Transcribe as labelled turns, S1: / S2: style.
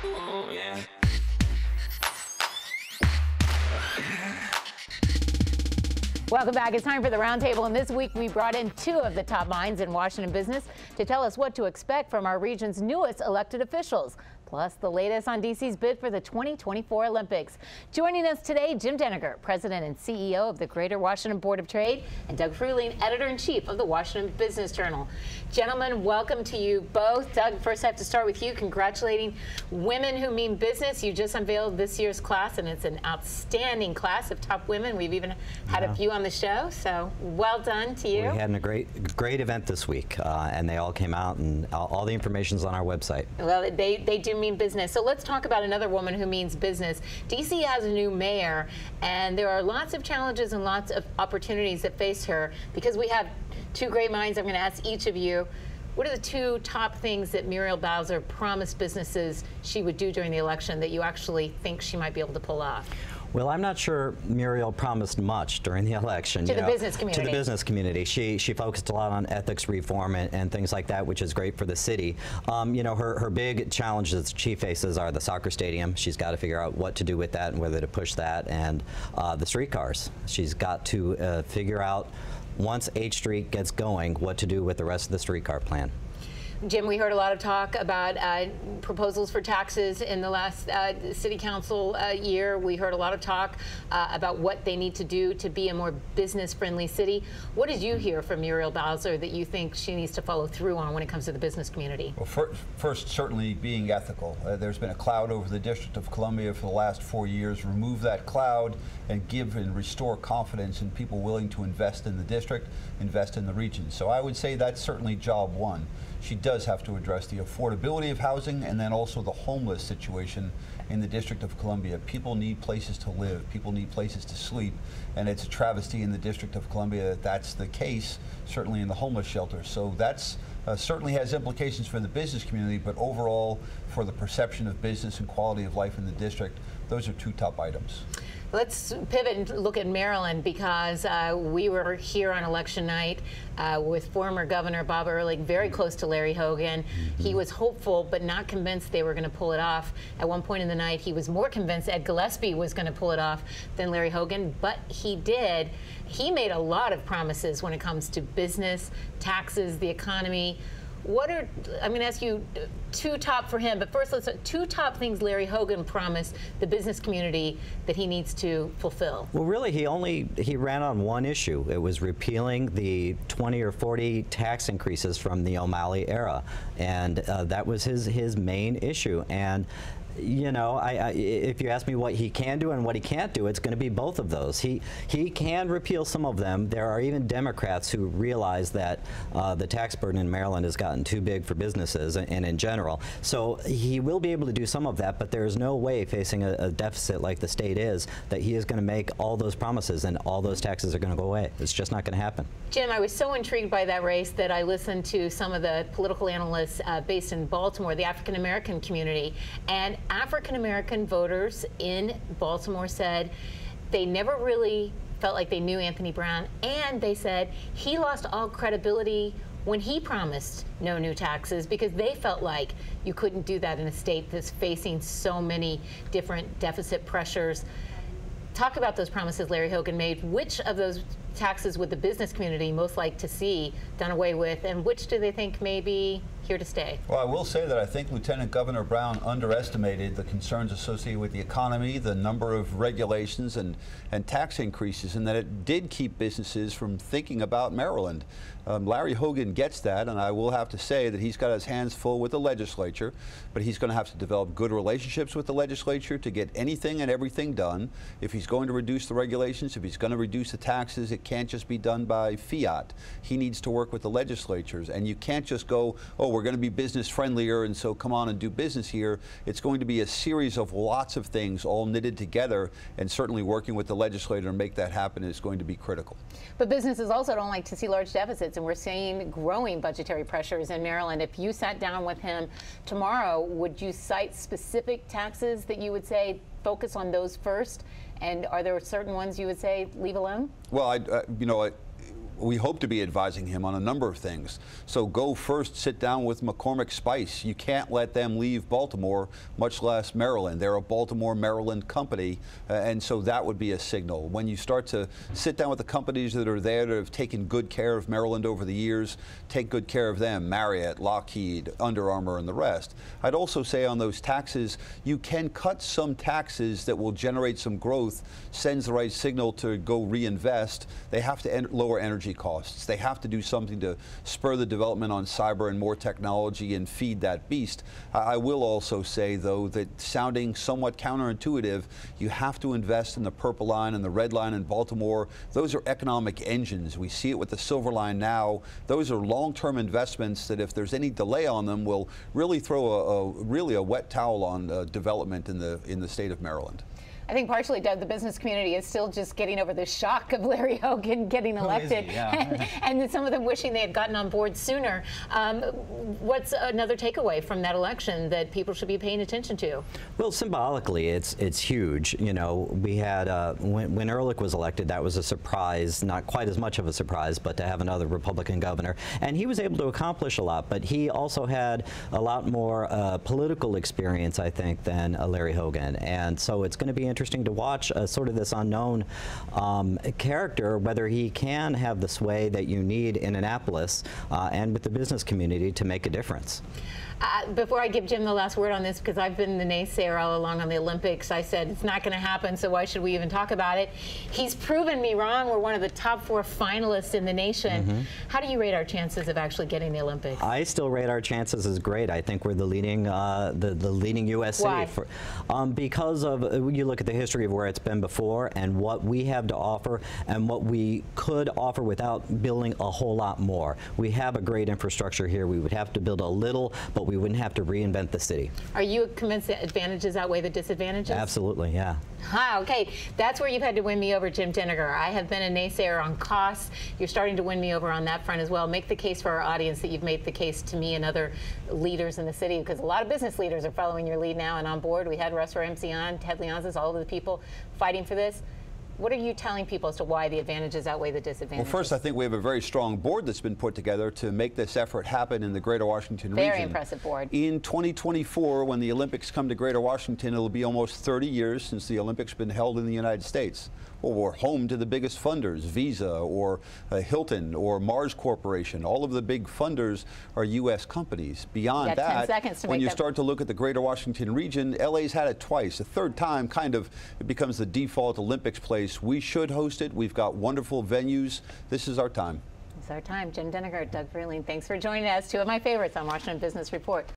S1: Oh, yeah.
S2: Welcome back. It's time for the Roundtable, and this week we brought in two of the top minds in Washington business to tell us what to expect from our region's newest elected officials, plus the latest on D.C.'s bid for the 2024 Olympics. Joining us today, Jim Dennegar, President and CEO of the Greater Washington Board of Trade, and Doug Fruehling, Editor-in-Chief of the Washington Business Journal. Gentlemen, welcome to you both. Doug, first I have to start with you. Congratulating Women Who Mean Business. You just unveiled this year's class, and it's an outstanding class of top women. We've even had a few on the show, so well done to you.
S3: We had a great event this week, and they all came out, and all the information's on our website.
S2: Well, they do mean business. So let's talk about another woman who means business. D.C. has a new mayor, and there are lots of challenges and lots of opportunities that face her. Because we have two great minds, I'm going to ask each of you, what are the two top things that Muriel Bowser promised businesses she would do during the election that you actually think she might be able to pull off?
S3: Well, I'm not sure Muriel promised much during the election.
S2: To the business community.
S3: To the business community. She focused a lot on ethics reform and things like that, which is great for the city. You know, her big challenges she faces are the soccer stadium. She's got to figure out what to do with that and whether to push that, and the streetcars. She's got to figure out, once H Street gets going, what to do with the rest of the streetcar plan.
S2: Jim, we heard a lot of talk about proposals for taxes in the last city council year. We heard a lot of talk about what they need to do to be a more business-friendly city. What did you hear from Muriel Bowser that you think she needs to follow through on when it comes to the business community?
S4: Well, first, certainly being ethical. There's been a cloud over the District of Columbia for the last 4 years. Remove that cloud and give and restore confidence in people willing to invest in the district, invest in the region. So I would say that's certainly job one. She does have to address the affordability of housing and then also the homeless situation in the District of Columbia. People need places to live. People need places to sleep. And it's a travesty in the District of Columbia that that's the case, certainly in the homeless shelters. So that's certainly has implications for the business community, but overall for the perception of business and quality of life in the district, those are two top items.
S2: Let's pivot and look at Maryland, because we were here on election night with former Governor Bob Ehrlich, very close to Larry Hogan. He was hopeful but not convinced they were going to pull it off. At one point in the night, he was more convinced Ed Gillespie was going to pull it off than Larry Hogan, but he did. He made a lot of promises when it comes to business, taxes, the economy. What are, I'm going to ask you two top for him, but first let's two top things Larry Hogan promised the business community that he needs to fulfill.
S3: Well, really, he ran on one issue. It was repealing the 20 or 40 tax increases from the O'Malley era, and that was his main issue. And you know, if you ask me what he can do and what he can't do, it's going to be both of those. He can repeal some of them. There are even Democrats who realize that the tax burden in Maryland has gotten too big for businesses and in general. So he will be able to do some of that, but there is no way, facing a deficit like the state is, that he is going to make all those promises and all those taxes are going to go away. It's just not going to happen.
S2: Jim, I was so intrigued by that race that I listened to some of the political analysts based in Baltimore, the African American community, and African American voters in Baltimore said they never really felt like they knew Anthony Brown, and they said he lost all credibility when he promised no new taxes, because they felt like you couldn't do that in a state that's facing so many different deficit pressures. Talk about those promises Larry Hogan made. Which of those taxes would the business community most like to see done away with, and which do they think may be here to stay?
S4: Well, I will say that I think Lieutenant Governor Brown underestimated the concerns associated with the economy, the number of regulations and tax increases, and that it did keep businesses from thinking about Maryland. Larry Hogan gets that, and I will have to say that he's got his hands full with the legislature, but he's going to have to develop good relationships with the legislature to get anything and everything done. If he's going to reduce the regulations, if he's going to reduce the taxes, it can't just be done by fiat. He needs to work with the legislatures, and you can't just go, oh, we're going to be business friendlier, and so come on and do business here. It's going to be a series of lots of things all knitted together, and certainly working with the legislator to make that happen is going to be critical.
S2: But businesses also don't like to see large deficits, and we're seeing growing budgetary pressures in Maryland. If you sat down with him tomorrow, would you cite specific taxes that you would say focus on those first? And are there certain ones you would say leave alone?
S4: Well, you know, we hope to be advising him on a number of things. So go first, sit down with McCormick Spice. You can't let them leave Baltimore, much less Maryland. They're a Baltimore, Maryland company, and so that would be a signal. When you start to sit down with the companies that are there that have taken good care of Maryland over the years, take good care of them, Marriott, Lockheed, Under Armour, and the rest. I'd also say on those taxes, you can cut some taxes that will generate some growth, sends the right signal to go reinvest. They have to lower energy costs. They have to do something to spur the development on cyber and more technology and feed that beast. I will also say, though, that sounding somewhat counterintuitive, you have to invest in the Purple Line and the Red Line in Baltimore. Those are economic engines. We see it with the Silver Line now. Those are long-term investments that, if there's any delay on them, will really throw a wet towel on development in the state of Maryland.
S2: I think partially, Doug, the business community is still just getting over the shock of Larry Hogan getting elected, and some of them wishing they had gotten on board sooner. What's another takeaway from that election that people should be paying attention to?
S3: Well, symbolically, it's huge. You know, we had when Ehrlich was elected, that was a surprise, not quite as much of a surprise, but to have another Republican governor, and he was able to accomplish a lot. But he also had a lot more political experience, I think, than Larry Hogan, and so it's going to be interesting to watch sort of this unknown character, whether he can have the sway that you need in Annapolis and with the business community to make a difference.
S2: Before I give Jim the last word on this, because I've been the naysayer all along on the Olympics, I said it's not going to happen, so why should we even talk about it? He's proven me wrong. We're one of the top 4 finalists in the nation. How do you rate our chances of actually getting the Olympics?
S3: I still rate our chances as great. I think we're the leading U.S.
S2: Why?
S3: city. Because of, you look at the history of where it's been before and what we have to offer and what we could offer without building a whole lot more. We have a great infrastructure here. We would have to build a little, but we wouldn't have to reinvent the city.
S2: Are you convinced that advantages outweigh the disadvantages?
S3: Absolutely, yeah.
S2: Okay, that's where you've had to win me over, Jim Dinegar. I have been a naysayer on costs. You're starting to win me over on that front as well. Make the case for our audience that you've made the case to me and other leaders in the city, because a lot of business leaders are following your lead now and on board. We had Russ Ramsey on, Ted Leonsis, all of the people fighting for this. What are you telling people as to why the advantages outweigh the disadvantages?
S4: Well, first, I think we have a very strong board that's been put together to make this effort happen in the Greater Washington region.
S2: Very impressive board.
S4: In 2024, when the Olympics come to Greater Washington, it'll be almost 30 years since the Olympics have been held in the United States. Well, we're home to the biggest funders, Visa or Hilton or Mars Corporation. All of the big funders are U.S. companies. Beyond that, when you start to look at the Greater Washington region, LA's had it twice. The third time, kind of, it becomes the default Olympics place. We should host it. We've got wonderful venues. This is our time.
S2: It's our time. Jim Dinegar, Doug Freeling, thanks for joining us. 2 of my favorites on Washington Business Report.